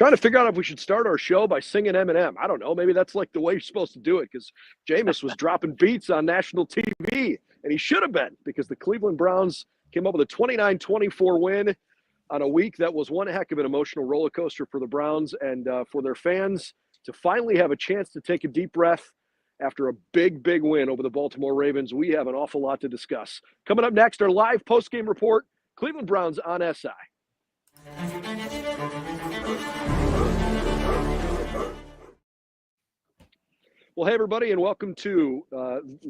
Trying to figure out if we should start our show by singing Eminem. I don't know. Maybe that's like the way you're supposed to do it because Jameis was dropping beats on national TV, and he should have been because the Cleveland Browns came up with a 29-24 win on a week that was one heck of an emotional roller coaster for the Browns and for their fans to finally have a chance to take a deep breath after a big, big win over the Baltimore Ravens. We have an awful lot to discuss. Coming up next, our live post-game report, Cleveland Browns on SI. Well, hey, everybody, and welcome to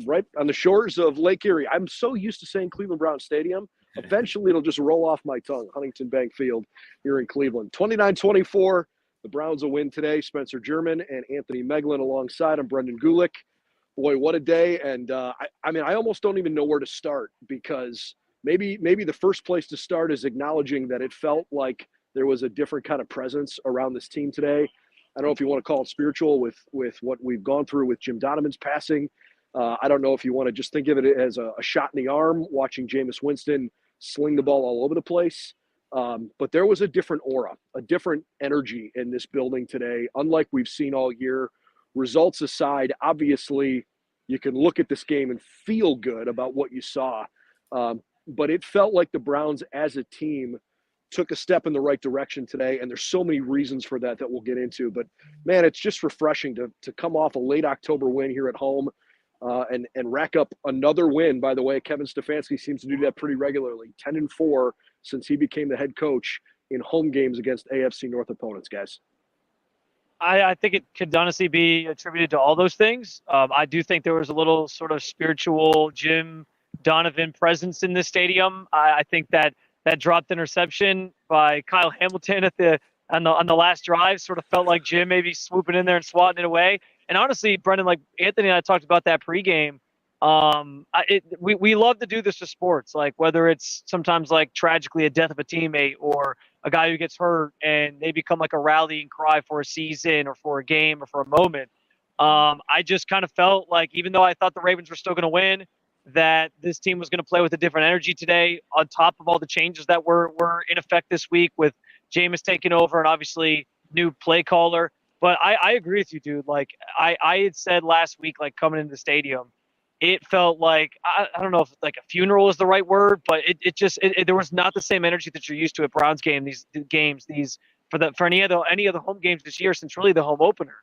right on the shores of Lake Erie. I'm so used to saying Cleveland Browns Stadium. Eventually, it'll just roll off my tongue. Huntington Bank Field here in Cleveland. 29-24. The Browns will win today. Spencer German and Anthony Meglin alongside. I'm Brendan Gulick. Boy, what a day. And, I almost don't even know where to start because maybe the first place to start is acknowledging that it felt like there was a different kind of presence around this team today. I don't know if you want to call it spiritual with what we've gone through with Jim Donovan's passing. I don't know if you want to just think of it as a shot in the arm, watching Jameis Winston sling the ball all over the place. But there was a different aura, a different energy in this building today, unlike we've seen all year. Results aside, obviously, you can look at this game and feel good about what you saw. But it felt like the Browns as a team took a step in the right direction today, and there's so many reasons for that we'll get into. But, man, it's just refreshing to come off a late October win here at home and rack up another win. By the way, Kevin Stefanski seems to do that pretty regularly, 10-4 since he became the head coach in home games against AFC North opponents, guys. I think it could honestly be attributed to all those things. I do think there was a little sort of spiritual Jim Donovan presence in this stadium. I think that dropped interception by Kyle Hamilton on the last drive sort of felt like Jim maybe swooping in there and swatting it away. And honestly, Brendan, like Anthony and I talked about that pregame. We love to do this to sports, like whether it's sometimes like tragically a death of a teammate or a guy who gets hurt and they become like a rallying cry for a season or for a game or for a moment. I just kind of felt like even though I thought the Ravens were still going to win, that this team was going to play with a different energy today on top of all the changes that were in effect this week with Jameis taking over and obviously new play caller. But I agree with you, dude. Like I had said last week, like coming into the stadium, it felt like, I don't know if like a funeral is the right word, but it just there was not the same energy that you're used to at Browns for any of the home games this year since really the home opener.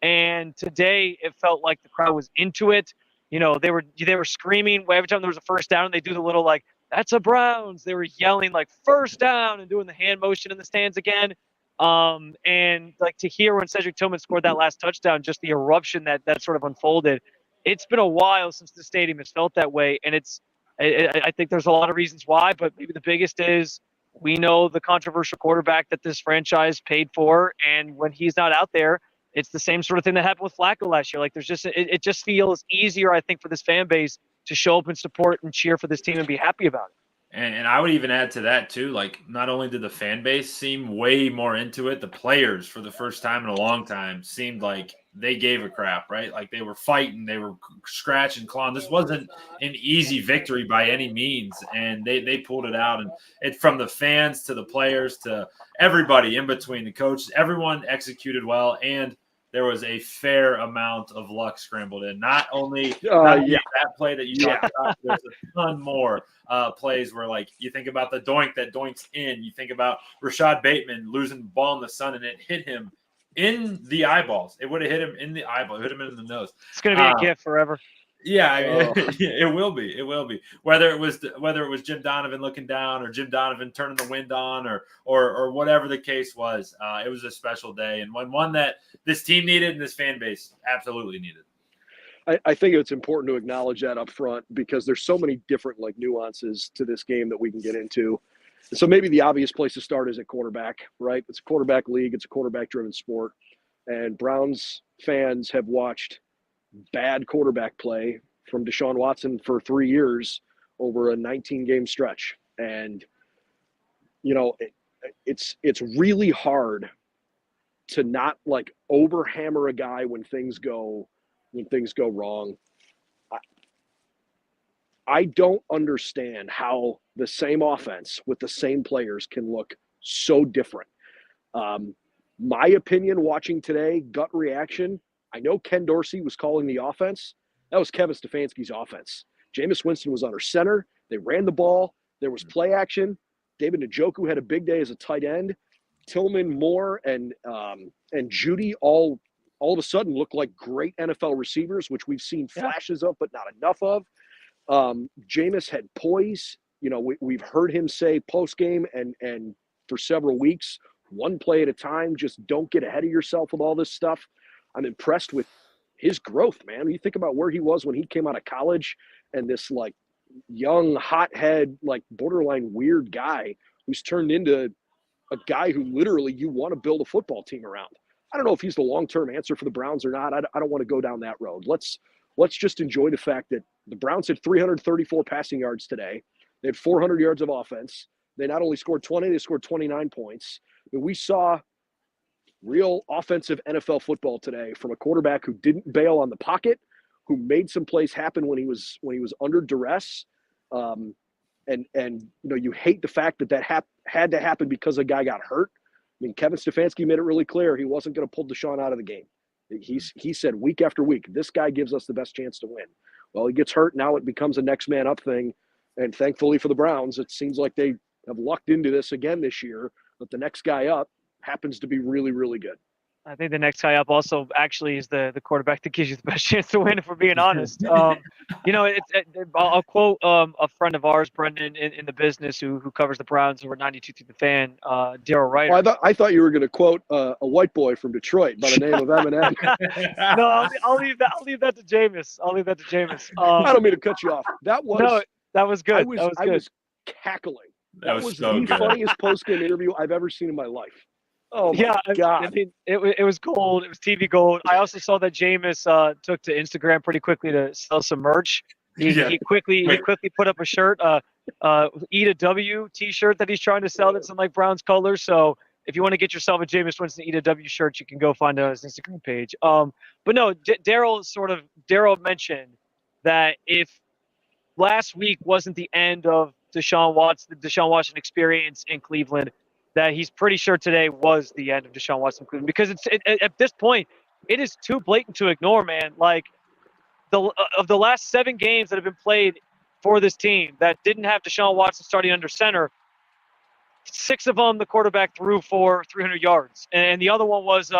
And today it felt like the crowd was into it. You know, they were screaming every time there was a first down. They do the little like, that's a Browns. They were yelling like first down and doing the hand motion in the stands again. And like to hear when Cedric Tillman scored that last touchdown, just the eruption that sort of unfolded. It's been a while since the stadium has felt that way. And I think there's a lot of reasons why, but maybe the biggest is we know the controversial quarterback that this franchise paid for. And when he's not out there, it's the same sort of thing that happened with Flacco last year. Like there's just, it just feels easier, I think, for this fan base to show up and support and cheer for this team and be happy about it. And I would even add to that too, like not only did the fan base seem way more into it, the players for the first time in a long time seemed like they gave a crap, right? Like they were fighting, they were scratching, clawing. This wasn't an easy victory by any means, and they pulled it out. And it from the fans to the players to everybody in between, the coaches, everyone executed well, and there was a fair amount of luck scrambled in. Not only that play that you talked about, there's a ton more plays where, like, you think about the doink that doinks in. You think about Rashad Bateman losing the ball in the sun, and it hit him in the eyeballs. It would have hit him in the eyeball. It hit him in the nose. It's going to be a gift forever. Yeah, I mean, it will be. It will be. Whether it was Jim Donovan looking down or Jim Donovan turning the wind on or whatever the case was, it was a special day and one that this team needed and this fan base absolutely needed. I think it's important to acknowledge that up front because there's so many different like nuances to this game that we can get into. So maybe the obvious place to start is at quarterback, right? It's a quarterback league. It's a quarterback-driven sport, and Browns fans have watched bad quarterback play from Deshaun Watson for 3 years over a 19-game stretch. And, you know, it's really hard to not like overhammer a guy when things go wrong. I don't understand how the same offense with the same players can look so different. My opinion watching today, gut reaction, I know Ken Dorsey was calling the offense. That was Kevin Stefanski's offense. Jameis Winston was under center. They ran the ball. There was play action. David Njoku had a big day as a tight end. Tillman, Moore, and Judy all of a sudden look like great NFL receivers, which we've seen flashes of, but not enough of. Jameis had poise. You know, we've heard him say post game and for several weeks, one play at a time. Just don't get ahead of yourself with all this stuff. I'm impressed with his growth, man. You think about where he was when he came out of college, and this like young hothead, like borderline weird guy who's turned into a guy who literally you want to build a football team around. I don't know if he's the long-term answer for the Browns or not. I don't want to go down that road. Let's just enjoy the fact that the Browns had 334 passing yards today. They had 400 yards of offense. They not only scored 20, they scored 29 points. But we saw real offensive NFL football today from a quarterback who didn't bail on the pocket, who made some plays happen when he was under duress. And you know, you hate the fact that had to happen because a guy got hurt. I mean, Kevin Stefanski made it really clear he wasn't going to pull Deshaun out of the game. He said week after week, this guy gives us the best chance to win. Well, he gets hurt. Now it becomes a next man up thing. And thankfully for the Browns, it seems like they have lucked into this again this year, that the next guy up happens to be really, really good. I think the next guy up also actually is the quarterback that gives you the best chance to win, if we're being honest. You know, I'll quote a friend of ours, Brendan, in the business who covers the Browns over 92 through the fan, Daryl Ryder. Well, I thought you were going to quote a white boy from Detroit by the name of Eminem. No, I'll leave that to Jameis. I don't mean to cut you off. That was good. I was cackling. That was the funniest post-game interview I've ever seen in my life. Oh my God! I mean, it was gold. It was TV gold. I also saw that Jameis took to Instagram pretty quickly to sell some merch. He quickly put up a shirt, Eat a W T-shirt that he's trying to sell that's in like Browns colors. So if you want to get yourself a Jameis Winston Eat a W shirt, you can go find it on his Instagram page. But no, Daryl mentioned that if last week wasn't the end of the Deshaun Watson experience in Cleveland, that he's pretty sure today was the end of Deshaun Watson in Cleveland, because at this point, it is too blatant to ignore, man. Like of the last 7 games that have been played for this team that didn't have Deshaun Watson starting under center, 6 of them the quarterback threw for 300 yards, and the other one was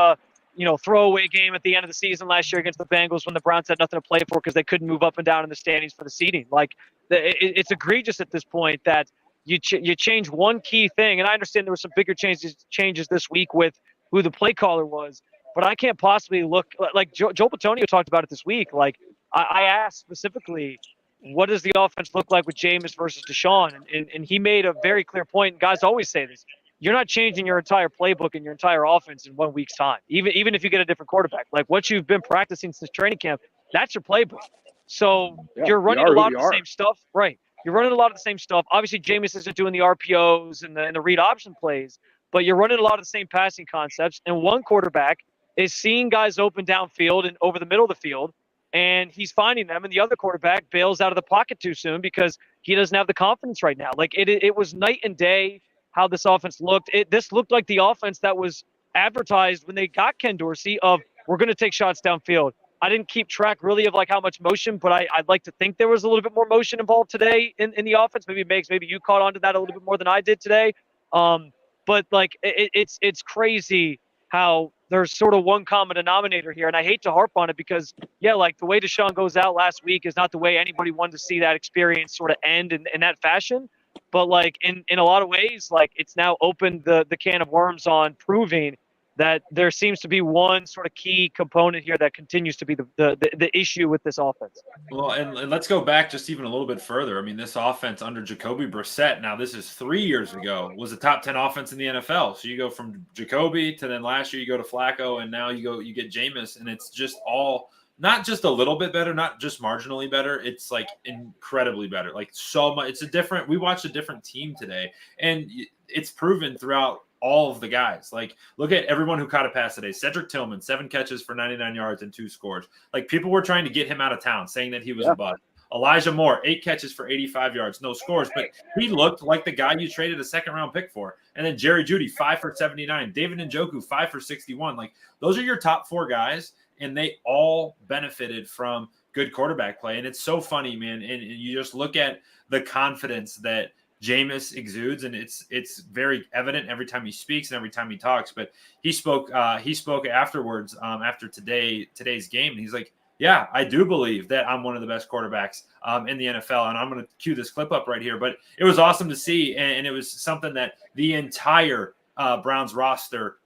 throwaway game at the end of the season last year against the Bengals when the Browns had nothing to play for because they couldn't move up and down in the standings for the seeding. Like it's egregious at this point that you change one key thing, and I understand there were some bigger changes this week with who the play caller was, but I can't possibly look like Joe Bitonio talked about it this week. Like I asked specifically, what does the offense look like with Jameis versus Deshaun? And he made a very clear point. And guys always say this: you're not changing your entire playbook and your entire offense in 1 week's time, even if you get a different quarterback. Like what you've been practicing since training camp, that's your playbook. So you're running a lot of the same stuff, right? You're running a lot of the same stuff. Obviously, Jameis isn't doing the RPOs and the read option plays, but you're running a lot of the same passing concepts. And one quarterback is seeing guys open downfield and over the middle of the field, and he's finding them. And the other quarterback bails out of the pocket too soon because he doesn't have the confidence right now. Like it was night and day how this offense looked. This looked like the offense that was advertised when they got Ken Dorsey of, we're going to take shots downfield. I didn't keep track really of like how much motion, but I'd like to think there was a little bit more motion involved today in the offense. Maybe you caught on to that a little bit more than I did today. But like it's crazy how there's sort of one common denominator here. And I hate to harp on it because, like the way Deshaun goes out last week is not the way anybody wanted to see that experience sort of end in that fashion. But like in a lot of ways, like it's now opened the can of worms on proving that there seems to be one sort of key component here that continues to be the issue with this offense. Well, and let's go back just even a little bit further. I mean, this offense under Jacoby Brissett, now this is 3 years ago, was a top 10 offense in the NFL. So you go from Jacoby to then last year you go to Flacco, and now you get Jameis, and it's just all not just a little bit better, not just marginally better. It's like incredibly better. Like so much. We watched a different team today, and it's proven throughout all of the guys. Like, look at everyone who caught a pass today. Cedric Tillman, 7 catches for 99 yards and 2 scores. Like, people were trying to get him out of town, saying that he was a bust. Elijah Moore, 8 catches for 85 yards, no scores, but he looked like the guy you traded a second-round pick for. And then Jerry Jeudy, 5 for 79. David Njoku, 5 for 61. Like, those are your top 4 guys, and they all benefited from good quarterback play. And it's so funny, man. And you just look at the confidence that Jameis exudes, and it's very evident every time he speaks and every time he talks. But he spoke afterwards, after today's game, and he's like, yeah, I do believe that I'm one of the best quarterbacks in the NFL, and I'm going to cue this clip up right here. But it was awesome to see, and it was something that the entire Browns roster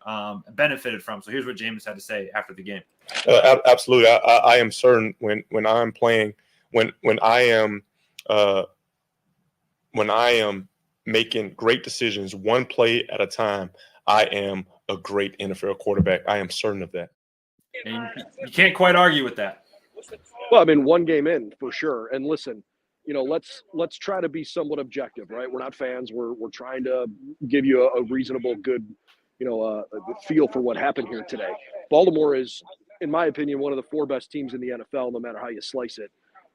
benefited from. So here's what Jameis had to say after the game. Absolutely, I am certain when I'm playing, when I am making great decisions, one play at a time, I am a great NFL quarterback. I am certain of that. And you can't quite argue with that. Well, I mean, one game in for sure. And listen, let's try to be somewhat objective, right? We're not fans. We're trying to give you a reasonable, good, feel for what happened here today. Baltimore is, in my opinion, one of the 4 best teams in the NFL, no matter how you slice it.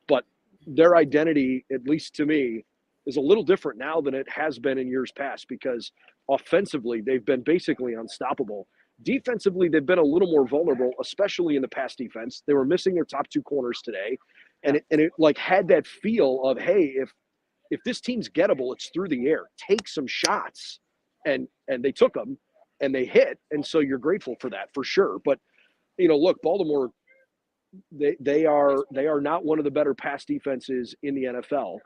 But their identity, at least to me, is a little different now than it has been in years past, because offensively, they've been basically unstoppable. Defensively, they've been a little more vulnerable, especially in the pass defense. They were missing their top 2 corners today. And it like had that feel of, hey, if this team's gettable, it's through the air. Take some shots. And they took them and they hit. And so you're grateful for that for sure. But, look, Baltimore, they are not one of the better pass defenses in the NFL.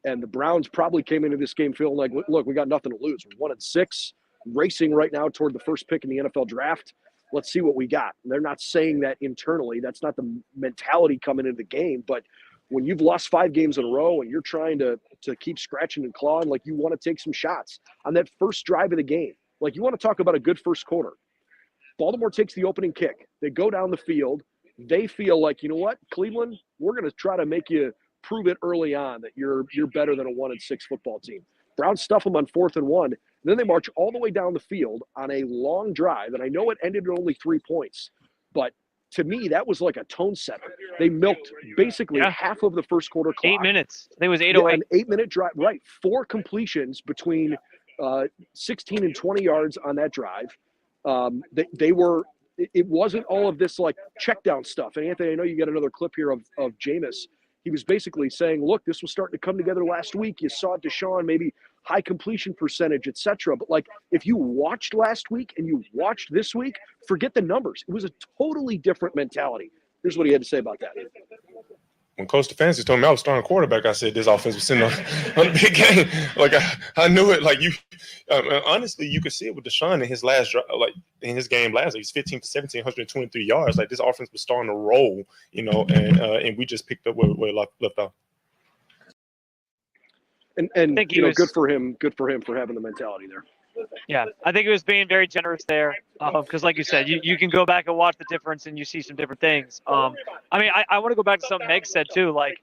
And the Browns probably came into this game feeling like, look, we got nothing to lose. We're 1-6, racing right now toward the first pick in the NFL draft. Let's see what we got. And they're not saying that internally. That's not the mentality coming into the game. But when you've lost 5 games in a row and you're trying to keep scratching and clawing, like, you want to take some shots on that first drive of the game. Like, you want to talk about a good first quarter. Baltimore takes the opening kick. They go down the field. They feel like, you know what, Cleveland, we're going to try to make you prove it early on that you're better than a 1-6 football team. Browns stuff them on 4th and 1. And then they march all the way down the field on a long drive. And I know it ended at only 3 points, but to me, that was like a tone setter. They milked basically half of the first quarter clock. 8 minutes. It was 8:08. An 8-minute drive, right. 4 completions between 16 and 20 yards on that drive. It wasn't all of this like check down stuff. And Anthony, I know you got another clip here of Jameis. He was basically saying, look, this was starting to come together last week. You saw Deshaun, maybe high completion percentage, et cetera. But like, if you watched last week and you watched this week, forget the numbers. It was a totally different mentality. Here's what he had to say about that. When Coach Stefanski told me I was starting quarterback, I said this offense was sitting on a big game. Like, I knew it. Like, honestly, you could see it with Deshaun in his last drive, like in his game last. Like, he's 15 for 17, 123 yards. Like, this offense was starting to roll, and we just picked up where it left off. And good for him. Good for him for having the mentality there. Yeah, I think he was being very generous there because, like you said, you can go back and watch the difference and you see some different things. I mean, I want to go back to something Meg said too. Like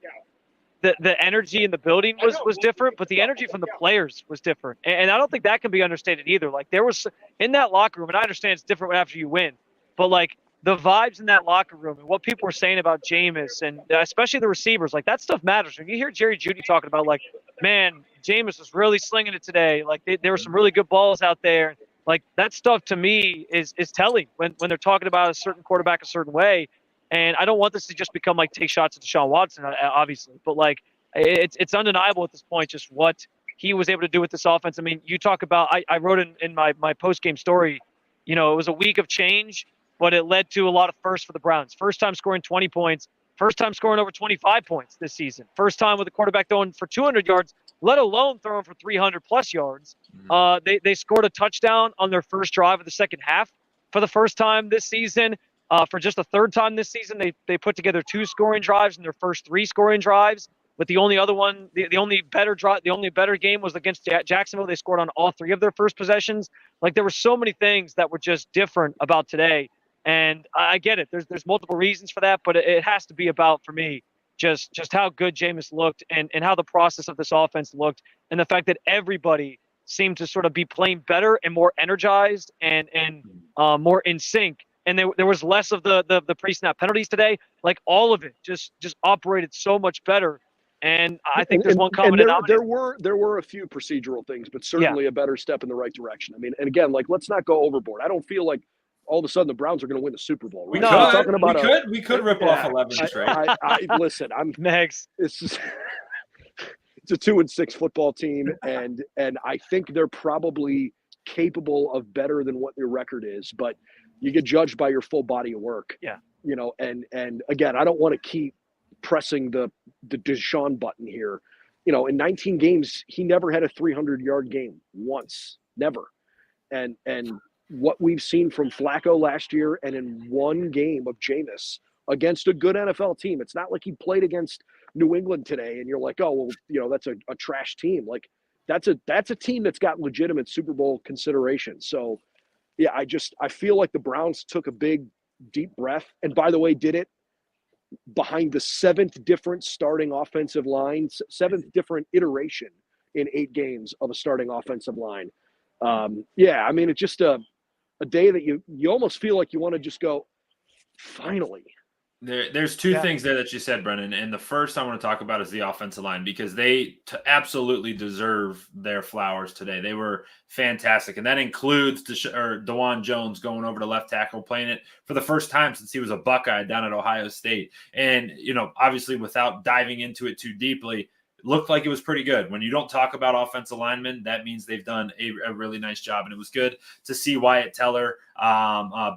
the energy in the building was different, but the energy from the players was different, and I don't think that can be understated either. Like there was in that locker room, and I understand it's different after you win, but like the vibes in that locker room and what people were saying about Jameis and especially the receivers, like that stuff matters. When you hear Jerry Jeudy talking about like, man, Jameis was really slinging it today. Like there were some really good balls out there. Like that stuff to me is telling when they're talking about a certain quarterback a certain way. And I don't want this to just become like take shots at Deshaun Watson, obviously, but like it's undeniable at this point just what he was able to do with this offense. I mean, you talk about I wrote in my post game story, it was a week of change, but it led to a lot of firsts for the Browns. First time scoring 20 points, first time scoring over 25 points this season, first time with a quarterback throwing for 200 yards, let alone throwing for 300 plus yards. They scored a touchdown on their first drive of the second half for the first time this season. For just the third time this season, they put together 2 scoring drives in their first 3 scoring drives. With the only other one, the only better game was against Jacksonville. They scored on all 3 of their first possessions. Like there were so many things that were just different about today. And I get it. There's multiple reasons for that, but it has to be about, for me, just how good Jameis looked and how the process of this offense looked and the fact that everybody seemed to sort of be playing better and more energized and more in sync. And there was less of the pre-snap penalties today. Like all of it just operated so much better. And I think there's one common and denominator. there were a few procedural things, but certainly a better step in the right direction. I mean, and again, like, let's not go overboard. I don't feel like all of a sudden the Browns are going to win the Super Bowl. Right? We could rip off 11 straight. Listen, Next. It's just, it's a 2-6 football team, and I think they're probably capable of better than what their record is, but you get judged by your full body of work. Yeah. You know, and again, I don't want to keep pressing the Deshaun button here. You know, in 19 games, he never had a 300-yard game once, never. And what we've seen from Flacco last year, and in one game of Jameis against a good NFL team, it's not like he played against New England today, and you're like, oh well, you know, that's a trash team. Like, that's a team that's got legitimate Super Bowl consideration. So, yeah, I feel like the Browns took a big, deep breath, and by the way, did it behind the 7th different starting offensive line, 7th different iteration in 8 games of a starting offensive line. Yeah, I mean, it's just a day that you almost feel like you want to just go, finally. There's two things there that you said, Brennan, and the first I want to talk about is the offensive line, because they absolutely deserve their flowers today. They were fantastic, and that includes DeJuan Jones going over to left tackle, playing it for the first time since he was a Buckeye down at Ohio State. And, you know, obviously without diving into it too deeply, looked like it was pretty good. When you don't talk about offensive linemen, that means they've done a really nice job. And it was good to see Wyatt Teller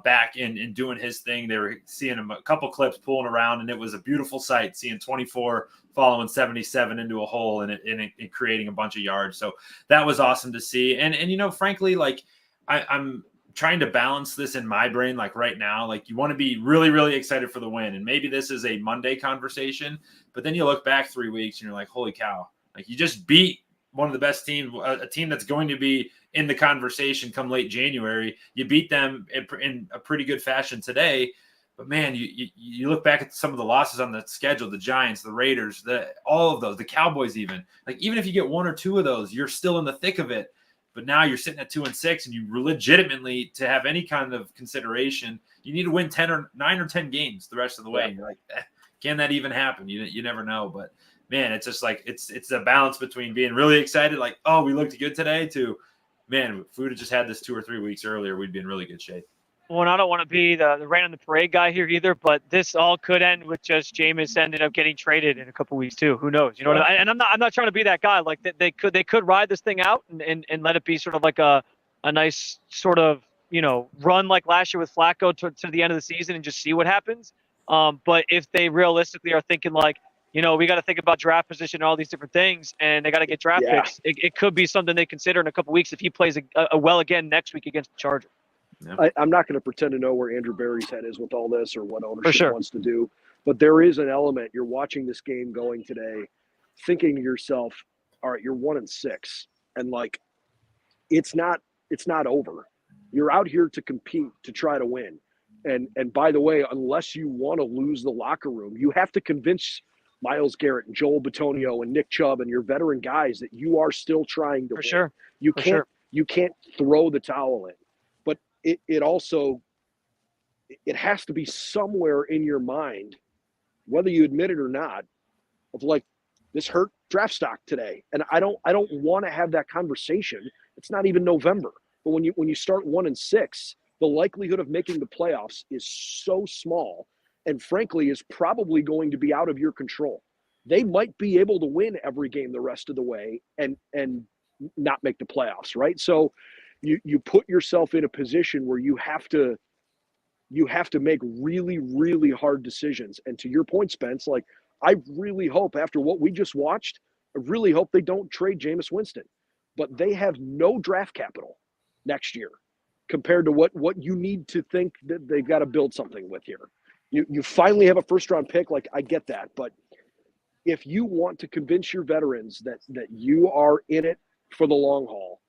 back in doing his thing. They were seeing him a couple clips pulling around, and it was a beautiful sight seeing 24 following 77 into a hole and it creating a bunch of yards. So that was awesome to see. And you know, frankly, like I'm trying to balance this in my brain. Like right now, like you want to be really, really excited for the win. And maybe this is a Monday conversation, but then you look back 3 weeks and you're like, holy cow, like you just beat one of the best teams, a team that's going to be in the conversation come late January. You beat them in a pretty good fashion today. But man, you look back at some of the losses on the schedule, the Giants, the Raiders, all of those, the Cowboys even. Like even if you get 1 or 2 of those, you're still in the thick of it. But now you're sitting at 2-6, and you legitimately, to have any kind of consideration, you need to win 9 or 10 games the rest of the way. And you're like, can that even happen? You never know. But man, it's just like it's a balance between being really excited, like, oh, we looked good today, to man, if we would have just had this 2 or 3 weeks earlier, we'd be in really good shape. Well, and I don't want to be the rain on the parade guy here either, but this all could end with just Jameis ended up getting traded in a couple weeks too. Who knows? You know what I mean? And I'm not trying to be that guy. Like they could ride this thing out and let it be sort of like a nice sort of, you know, run like last year with Flacco to the end of the season and just see what happens. But if they realistically are thinking like, you know, we got to think about draft position and all these different things, and they got to get draft picks, it could be something they consider in a couple weeks if he plays a well again next week against the Chargers. Yeah. I'm not going to pretend to know where Andrew Berry's head is with all this or what ownership wants to do, but there is an element. You're watching this game going today, thinking to yourself, all right, you're 1-6, and like, it's not over. You're out here to compete, to try to win. And by the way, unless you want to lose the locker room, you have to convince Myles Garrett and Joel Bitonio and Nick Chubb and your veteran guys that you are still trying to win. Sure. You can't throw the towel in. It also has to be somewhere in your mind, whether you admit it or not, of like, this hurt draft stock today. And I don't want to have that conversation. It's not even November. But when you start 1-6, the likelihood of making the playoffs is so small, and frankly is probably going to be out of your control. They might be able to win every game the rest of the way and not make the playoffs, right? So you put yourself in a position where you have to make really, really hard decisions. And to your point, Spence, like, I really hope after what we just watched, I really hope they don't trade Jameis Winston. But they have no draft capital next year compared to what you need to think that they've got to build something with here. You finally have a first-round pick, like, I get that. But if you want to convince your veterans that you are in it for the long haul,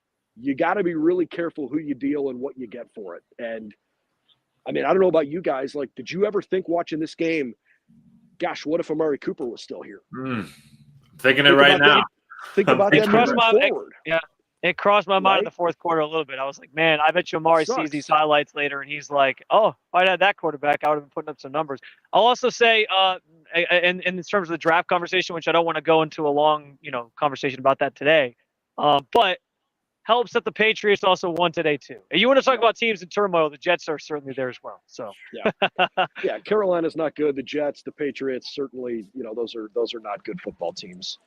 you got to be really careful who you deal and what you get for it. And I mean, I don't know about you guys. Like, did you ever think watching this game, gosh, what if Amari Cooper was still here? Thinking it right now. Think about that moving forward. Yeah. It crossed my mind in Right? the fourth quarter a little bit. I was like, man, I bet you Amari sees Sucks. these highlights later, and he's like, oh, if I'd had that quarterback, I would have been putting up some numbers. I'll also say, in terms of the draft conversation, which I don't want to go into a long, conversation about that today, but helps that the Patriots also won today too. And you want to talk about teams in turmoil, the Jets are certainly there as well. So Yeah, Carolina's not good. The Jets, the Patriots, certainly, those are not good football teams.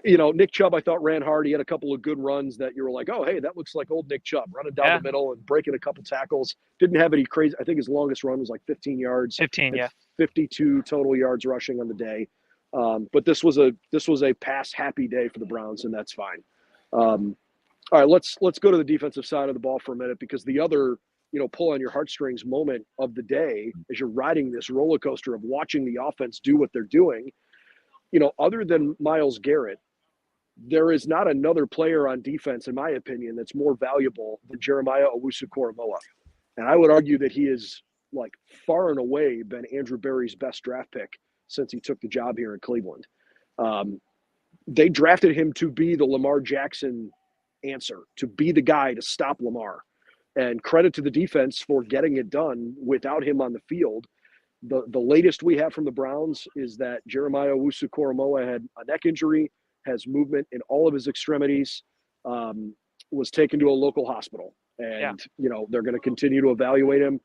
Nick Chubb, I thought ran hard. He had a couple of good runs that you were like, oh, hey, that looks like old Nick Chubb running down the middle and breaking a couple tackles. Didn't have any crazy. I think his longest run was like 15 yards. 15, yeah. 52 total yards rushing on the day. But this was a pass happy day for the Browns, and that's fine. All right, let's go to the defensive side of the ball for a minute, because the other, pull on your heartstrings moment of the day as you're riding this roller coaster of watching the offense do what they're doing, other than Myles Garrett, there is not another player on defense, in my opinion, that's more valuable than Jeremiah Owusu-Koramoah. And I would argue that he is, like, far and away been Andrew Berry's best draft pick since he took the job here in Cleveland. They drafted him to be the Lamar Jackson answer, to be the guy to stop Lamar. And credit to the defense for getting it done without him on the field. The latest we have from the Browns is that Jeremiah Owusu-Koramoah had a neck injury, has movement in all of his extremities, was taken to a local hospital. And, they're going to continue to evaluate him.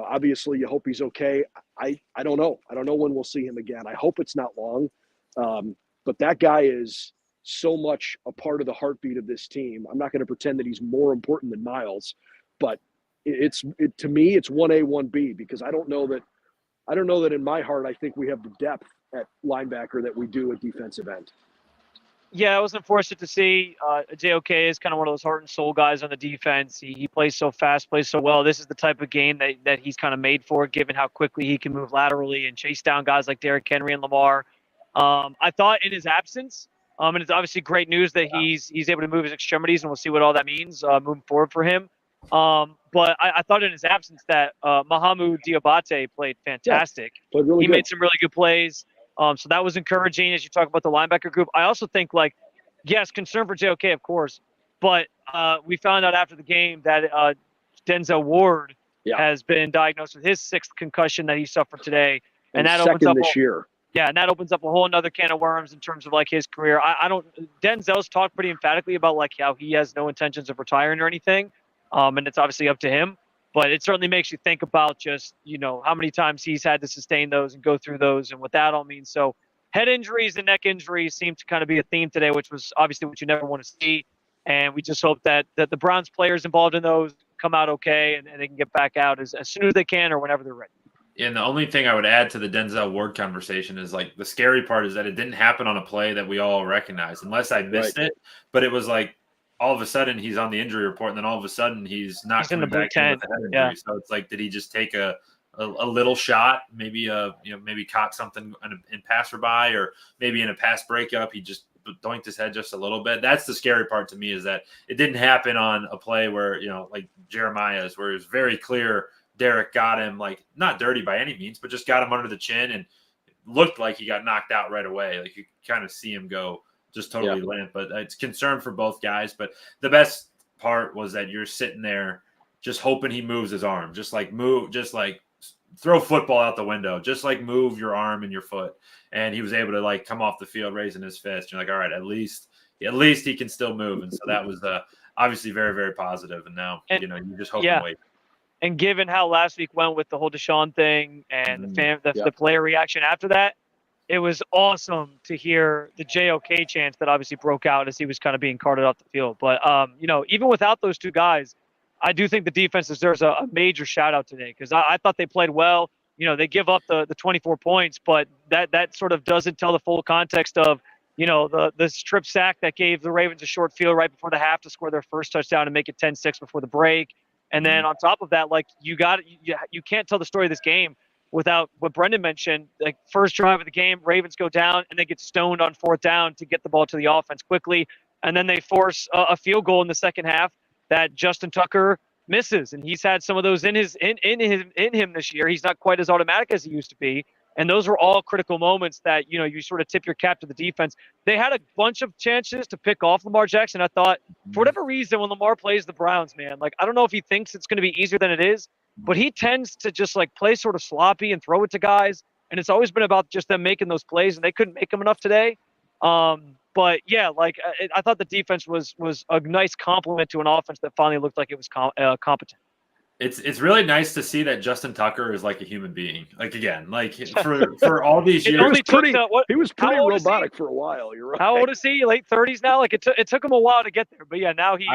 Obviously you hope he's okay. I don't know. I don't know when we'll see him again. I hope it's not long. But that guy is so much a part of the heartbeat of this team. I'm not going to pretend that he's more important than Myles, but to me, it's 1A, 1B, because I don't know that in my heart, I think we have the depth at linebacker that we do at defensive end. Yeah, I was unfortunate to see. JOK is kind of one of those heart and soul guys on the defense. He plays so fast, plays so well. This is the type of game that he's kind of made for, given how quickly he can move laterally and chase down guys like Derrick Henry and Lamar. I thought in his absence, and it's obviously great news that he's able to move his extremities, and we'll see what all that means moving forward for him. But I thought in his absence that Mahamoud Diabate played fantastic. Played really good. Made some really good plays. So that was encouraging as you talk about the linebacker group. I also think, yes, concern for JOK, of course, but we found out after the game that Denzel Ward has been diagnosed with his 6th concussion that he suffered today, and that opens up this year. Yeah, and that opens up a whole another can of worms in terms of his career. Denzel's talked pretty emphatically about how he has no intentions of retiring or anything, and it's obviously up to him. But it certainly makes you think about just, how many times he's had to sustain those and go through those and what that all means. So head injuries and neck injuries seem to kind of be a theme today, which was obviously what you never want to see. And we just hope that the Browns players involved in those come out okay and they can get back out as soon as they can or whenever they're ready. And the only thing I would add to the Denzel Ward conversation is the scary part is that it didn't happen on a play that we all recognize, unless I missed it. But it was all of a sudden he's on the injury report, and then all of a sudden he's not coming back in with a head injury. Yeah. So it's did he just take a little shot, maybe maybe caught something in passerby, or maybe in a pass breakup he just doinked his head just a little bit. That's the scary part to me, is that it didn't happen on a play where like Jeremiah's, where it was very clear Derek got him not dirty by any means, but just got him under the chin, and it looked like he got knocked out right away. You kind of see him go just totally limp. But it's concern for both guys. But the best part was that you're sitting there just hoping he moves his arm, just throw football out the window, just move your arm and your foot. And he was able to come off the field raising his fist. You're all right, at least he can still move. And so that was obviously very, very positive. And now, you just hope and wait. And given how last week went with the whole Deshaun thing and the player reaction after that, it was awesome to hear the JOK chants that obviously broke out as he was kind of being carted off the field. But, even without those two guys, I do think the defense deserves a major shout out today, because I thought they played well. They give up the 24 points, but that sort of doesn't tell the full context of, the strip sack that gave the Ravens a short field right before the half to score their first touchdown and make it 10-6 before the break. And then on top of that, you can't tell the story of this game without what Brendan mentioned. First drive of the game, Ravens go down and they get stoned on 4th down to get the ball to the offense quickly. And then they force a field goal in the second half that Justin Tucker misses. And he's had some of those in him this year. He's not quite as automatic as he used to be. And those were all critical moments that, you sort of tip your cap to the defense. They had a bunch of chances to pick off Lamar Jackson. I thought, for whatever reason, when Lamar plays the Browns, man, like, I don't know if he thinks it's going to be easier than it is, but he tends to just like play sort of sloppy and throw it to guys. And it's always been about just them making those plays, and they couldn't make them enough today. But yeah, like I thought the defense was a nice complement to an offense that finally looked like it was competent. It's really nice to see that Justin Tucker is like a human being. Like, again, like for all these years, he was pretty robotic for a while. You're right. How old is he? Late 30s now. Like it took him a while to get there, but yeah, now he's.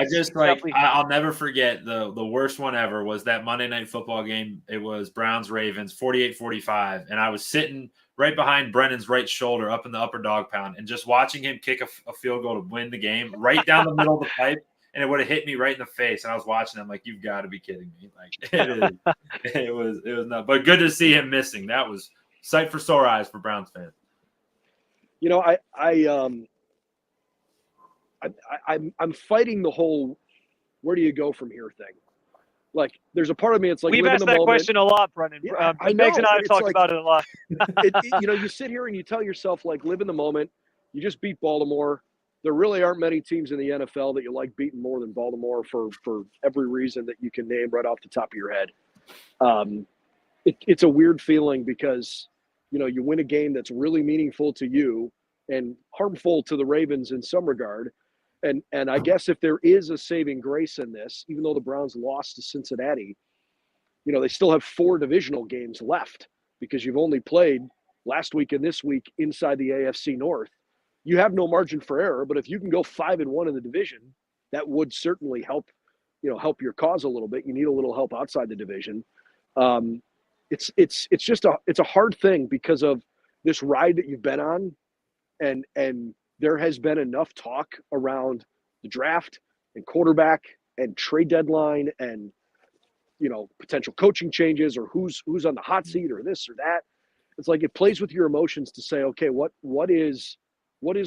I'll never forget the worst one ever was that Monday Night Football game. It was Browns Ravens 48-45, and I was sitting right behind Brennan's right shoulder up in the upper dog pound, and just watching him kick a field goal to win the game right down the middle of the pipe. And it would have hit me right in the face. And I was watching him like, you've got to be kidding me. Like it was not. But good to see him missing. That was sight for sore eyes for Browns fans. You know, I'm fighting the whole where do you go from here thing. Like, there's a part of me, it's like we've asked that question a lot, Brennan. Yeah, Megs and I have talked about it a lot. You sit here and you tell yourself, like, live in the moment. You just beat Baltimore. There really aren't many teams in the NFL that you like beating more than Baltimore for every reason that you can name right off the top of your head. It's a weird feeling because, you win a game that's really meaningful to you and harmful to the Ravens in some regard. And I guess if there is a saving grace in this, even though the Browns lost to Cincinnati, they still have 4 divisional games left because you've only played last week and this week inside the AFC North. You have no margin for error, but if you can go 5-1 in the division, that would certainly help your cause a little bit. You need a little help outside the division. It's a hard thing because of this ride that you've been on, and there has been enough talk around the draft and quarterback and trade deadline and potential coaching changes or who's on the hot seat or this or that. It's like it plays with your emotions to say, okay, what is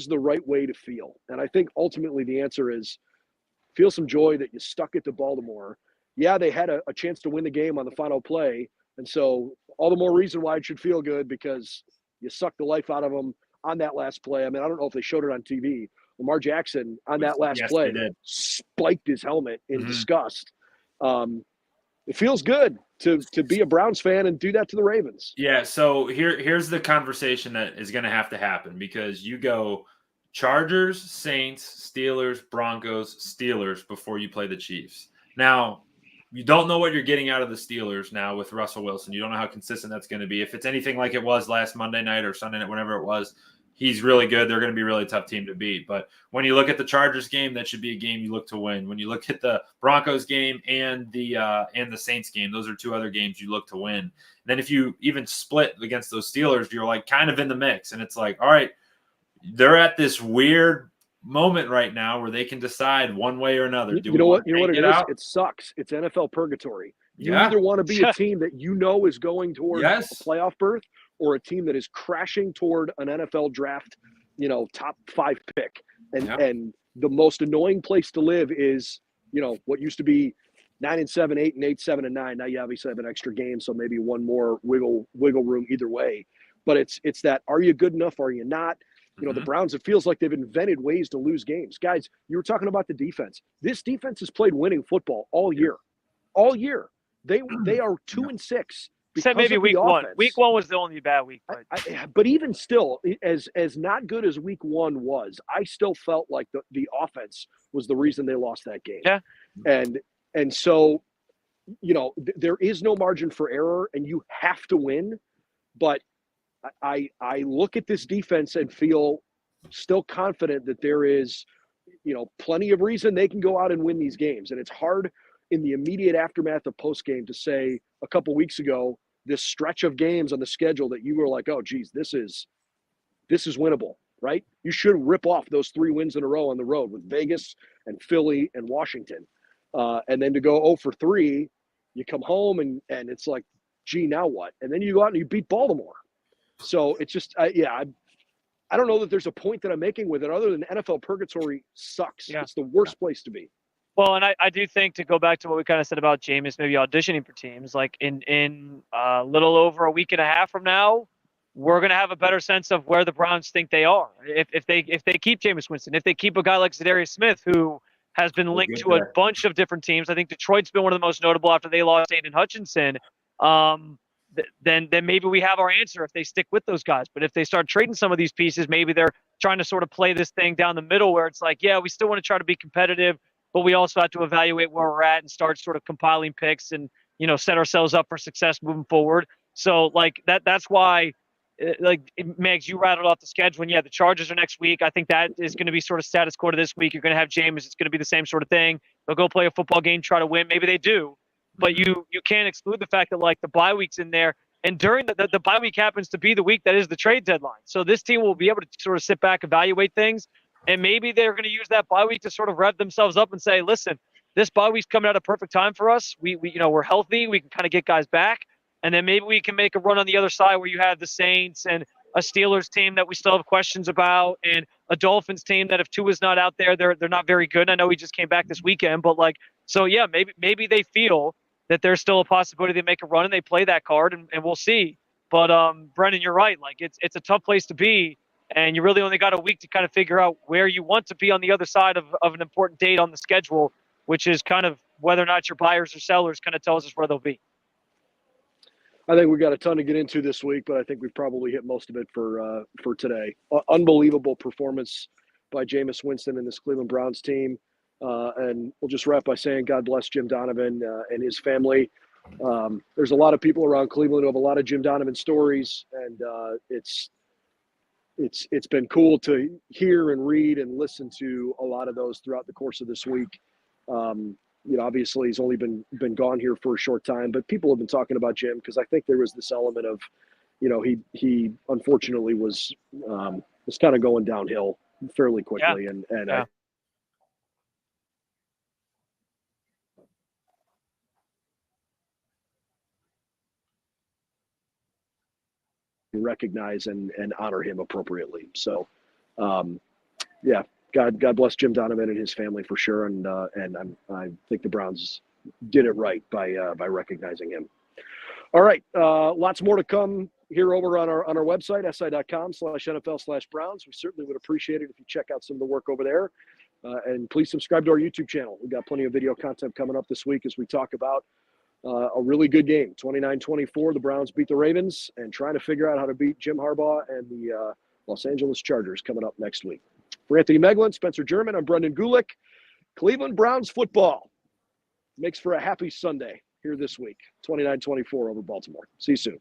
the right way to feel? And I think ultimately the answer is feel some joy that you stuck it to Baltimore. Yeah, they had a chance to win the game on the final play. And so all the more reason why it should feel good because you sucked the life out of them on that last play. I mean, I don't know if they showed it on TV. Lamar Jackson on that last play spiked his helmet in disgust. It feels good to be a Browns fan and do that to the Ravens. Yeah, so here's the conversation that is going to have to happen because you go Chargers, Saints, Steelers, Broncos, Steelers before you play the Chiefs. Now, you don't know what you're getting out of the Steelers now with Russell Wilson. You don't know how consistent that's going to be. If it's anything like it was last Monday night or Sunday night, whenever it was, he's really good. They're going to be a really tough team to beat. But when you look at the Chargers game, that should be a game you look to win. When you look at the Broncos game and the Saints game, those are 2 other games you look to win. And then if you even split against those Steelers, you're like kind of in the mix. And it's like, all right, they're at this weird moment right now where they can decide one way or another. You know what it is? It sucks. It's NFL purgatory. You either want to be a team that is going toward a playoff berth or a team that is crashing toward an NFL draft, top 5 pick. And the most annoying place to live is, what used to be 9-7, 8-8, 7-9. Now you obviously have an extra game, so maybe one more wiggle room either way. But it's that, are you good enough? Are you not? The Browns, it feels like they've invented ways to lose games. Guys, you were talking about the defense. This defense has played winning football all year. All year. They are 2-6. Except maybe week 1. Week 1 was the only bad week. But even still, as not good as week 1 was, I still felt like the offense was the reason they lost that game. Yeah. And so, there is no margin for error, and you have to win. But I look at this defense and feel still confident that there is, plenty of reason they can go out and win these games. And it's hard in the immediate aftermath of post-game to say a couple weeks ago, this stretch of games on the schedule that you were like, oh, geez, this is winnable, right? You should rip off those 3 wins in a row on the road with Vegas and Philly and Washington. And then to go 0 for 3, you come home and it's like, gee, now what? And then you go out and you beat Baltimore. So it's just, I don't know that there's a point that I'm making with it other than NFL purgatory sucks. Yeah. It's the worst place to be. Well, and I do think, to go back to what we kind of said about Jameis maybe auditioning for teams, like in a little over a week and a half from now, we're going to have a better sense of where the Browns think they are. If they keep Jameis Winston, if they keep a guy like Zadarius Smith, who has been linked to a bunch of different teams. I think Detroit's been one of the most notable after they lost Aiden Hutchinson. Then maybe we have our answer if they stick with those guys. But if they start trading some of these pieces, maybe they're trying to sort of play this thing down the middle where it's like, yeah, we still want to try to be competitive, but we also have to evaluate where we're at and start sort of compiling picks and, set ourselves up for success moving forward. So like that's why, like Megs, you rattled off the schedule. And yeah, the Chargers are next week. I think that is going to be sort of status quo to this week. You're going to have Jameis. It's going to be the same sort of thing. They'll go play a football game, try to win. Maybe they do. But you can't exclude the fact that like the bye week's in there. And during the bye week happens to be the week that is the trade deadline. So this team will be able to sort of sit back, evaluate things. And maybe they're going to use that bye week to sort of rev themselves up and say, listen, this bye week's coming at a perfect time for us. We're healthy. We can kind of get guys back. And then maybe we can make a run on the other side where you have the Saints and a Steelers team that we still have questions about, and a Dolphins team that if Tua's not out there, they're not very good. I know he just came back this weekend, but so yeah, maybe they feel that there's still a possibility they make a run and they play that card, and we'll see. But Brendan, you're right. Like it's a tough place to be, and you really only got a week to kind of figure out where you want to be on the other side of an important date on the schedule, which is kind of whether or not your buyers or sellers kind of tells us where they'll be. I think we've got a ton to get into this week, but I think we've probably hit most of it for today. Unbelievable performance by Jameis Winston and this Cleveland Browns team. And we'll just wrap by saying God bless Jim Donovan and his family. There's a lot of people around Cleveland who have a lot of Jim Donovan stories, and it's been cool to hear and read and listen to a lot of those throughout the course of this week. Obviously he's only been gone here for a short time, but people have been talking about Jim because I think there was this element of, he unfortunately was kind of going downhill fairly quickly. Yeah. And yeah. recognize and honor him appropriately. So, God bless Jim Donovan and his family for sure. And I think the Browns did it right by recognizing him. All right. Lots more to come here over on our website, si.com/NFL/Browns. We certainly would appreciate it if you check out some of the work over there. And please subscribe to our YouTube channel. We've got plenty of video content coming up this week as we talk about a really good game. 29-24, the Browns beat the Ravens, and trying to figure out how to beat Jim Harbaugh and the Los Angeles Chargers coming up next week. For Anthony Meglin, Spencer German, I'm Brendan Gulick. Cleveland Browns football makes for a happy Sunday here this week. 29-24 over Baltimore. See you soon.